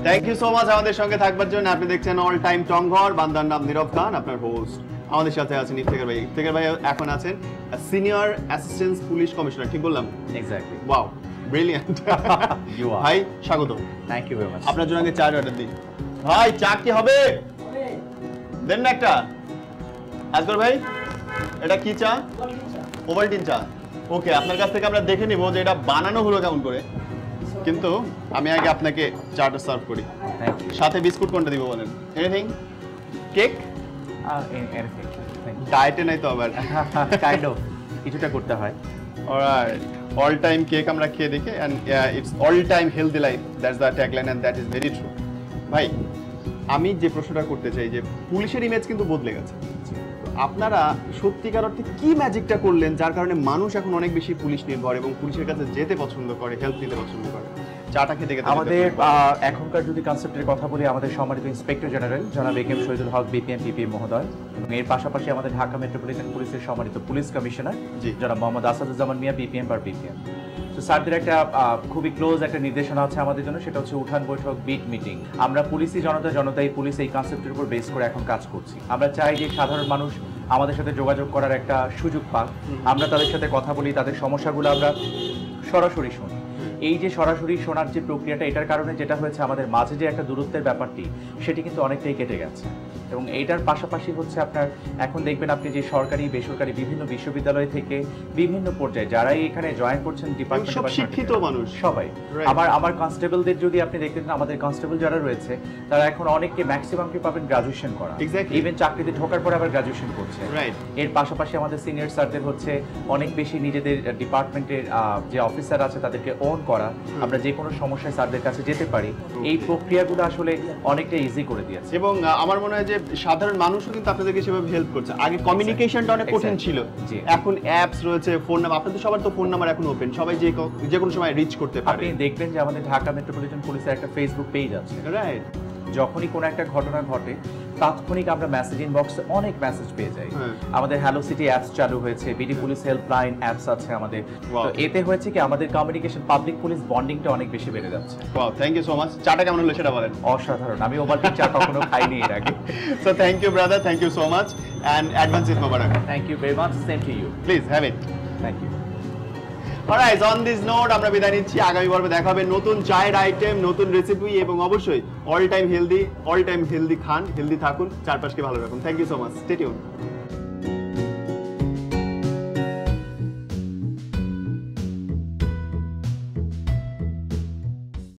Thank you so much আমাদের সঙ্গে থাকবার জন্য। আপনি দেখছেন অল টাইম টংঘর, বান্দার নাম নীরব খান, আপনার হোস্ট। আমাদের সাথে আছেন ইফতেখার ভাই। ইফতেখার ভাই এখন আছেন সিনিয়র অ্যাসিস্ট্যান্ট পুলিশ কমিশনার, ঠিক বললাম? Exactly. Wow, brilliant. You are. ভাই স্বাগত। Thank you very much. আপনার জন্য আগে চা অর্ডার দিই। ভাই চা কি হবে? দেন না একটা। আজগর ভাই এটা কি চা? ওভালটিন চা। ওকে, আপনার কাছ থেকে আমরা দেখে নিব যে এটা বানানো হলো কেমন করে, কিন্তু আমি আগে আপনাকে চাটা সার্ভ করি। Thank you. সাথে বিস্কুট কোনটা দিব বলেন? এনিথিং? কেক? এনিথিং। ডায়েটে নাই তো আবার। কাইন্ড অফ কিছুটা করতে হয়। অলরাইট, অল টাইম কেক আমরা খেয়ে দেখি, and it's all time healthy life, that's the tagline and that is very true. ভাই আমি যে প্রশ্নটা করতে চাই যে পুলিশের ইমেজ কিন্তু বদলে গেছে, তো আপনারা সত্যিকার অর্থে কি ম্যাজিকটা করলেন যার কারণে মানুষ এখন অনেক বেশি পুলিশ নির্ভর এবং পুলিশের কাছে যেতে পছন্দ করে, হেল্প নিতে পছন্দ করে? চাটা খেতে খেতে আমাদের এখনকার যদি কনসেপ্টের কথা বলি, আমাদের সম্মানিত ইন্সপেক্টর জেনারেল জনাব এ.কে.এম. শহীদুল হক বিপিএম পিপিএম মহোদয়, এবং এর পাশাপাশি আমাদের ঢাকা মেট্রোপলিটন পুলিশের সম্মানিত পুলিশ কমিশনার জি। জনাব মোহাম্মদ আসাদুজ্জামান মিয়া বিপিএম বা বিপিএম। তো স্যারদের একটা খুবই ক্লোজ একটা নির্দেশনা আছে আমাদের জন্য, সেটা হচ্ছে উঠান বৈঠক বিট মিটিং। আমরা পুলিশই জনতাই পুলিশ এই কনসেপ্টের উপর বেস করে এখন কাজ করছি। আমরা চাই যে সাধারণ মানুষ আমাদের সাথে যোগাযোগ করার একটা সুযোগ পাক, আমরা তাদের সাথে কথা বলি, তাদের সমস্যাগুলো আমরা সরাসরি শুনি। এই যে সরাসরি শোনার যে প্রক্রিয়াটা, এটার কারণে যেটা হয়েছে আমাদের মাঝে যে একটা দূরত্বের ব্যাপারটি, সেটি কিন্তু অনেকটাই কেটে গেছে। এবং এইটার পাশাপাশি হচ্ছে আপনার এখন দেখবেন আপনি যে সরকারি বেসরকারি বিভিন্ন বিশ্ববিদ্যালয় থেকে বিভিন্ন পর্যায়ে যারাই এখানে জয়েন করছেন ডিপার্টমেন্ট, শিক্ষিত মানুষ সবাই। Right. আমার কনস্টেবলদের যদি আপনি দেখতেন, আমাদের কনস্টেবল যারা রয়েছে তারা এখন অনেককে ম্যাক্সিমামকে পাবেন গ্রাজুয়েশন করা, Exactly. ইভেন চাকরিতে ঢোকার পরে আবার গ্রাজুয়েশন করছে। Right. এর পাশাপাশি আমাদের সিনিয়র স্যারদের হচ্ছে অনেক বেশি নিজেদের ডিপার্টমেন্টের যে অফিসার আছে তাদেরকে ওন করা, আমরা যে কোনো সমস্যায় স্যারদের কাছে যেতে পারি। এই প্রক্রিয়াগুলো আসলে অনেকটা ইজি করে দিয়েছে। এবং আমার মনে হয় যে সাধারণ মানুষও কিন্তু আপনাদেরকে সেভাবে হেল্প করছে। আগে কমিউনিকেশনটা অনেক কঠিন ছিল, জি। এখন অ্যাপস রয়েছে, ফোন নাম্বার, আপনাদের সবার তো ফোন নাম্বার এখন ওপেন, সবাই যে কোনো সময় রিচ করতে পারে। আপনি দেখবেন যে আমাদের ঢাকা মেট্রোপলিটন পুলিশের একটা ফেসবুক পেজ আছে। রাইট। যখনই কোনো একটা ঘটনা ঘটে তাৎক্ষণিক আমরা মেসেজ ইনবক্সে অনেক মেসেজ পেয়ে যাই। আমাদের হ্যালো সিটি অ্যাপস চালু হয়েছে, বিডি পুলিশ হেল্পলাইন অ্যাপস আছে আমাদের। তো এতে হয়েছে কি আমাদের কমিউনিকেশন পাবলিক পুলিশ বন্ডিংটা অনেক বেশি বেড়ে যাচ্ছে। Wow, thank you so much. চাটা কেমন হলো সেটা বলেন। অসাধারণ, আমি ওভালটিন চা কখনো খাইনি এর আগে। So thank you brother, thank you so much, and advance Eid মোবারক। Thank you very much, same to you. Please have it. Thank you. Alright, on this note আমরা বিদায় নিচ্ছি। আগামী পর্বে দেখা হবে নতুন চায়ের আইটেম, নতুন রেসিপি, এবং অবশ্যই অল টাইম হেলদি খান, হেলদি থাকুন, চারপাশকে ভালো রাখুন। Thank you so much, stay tune.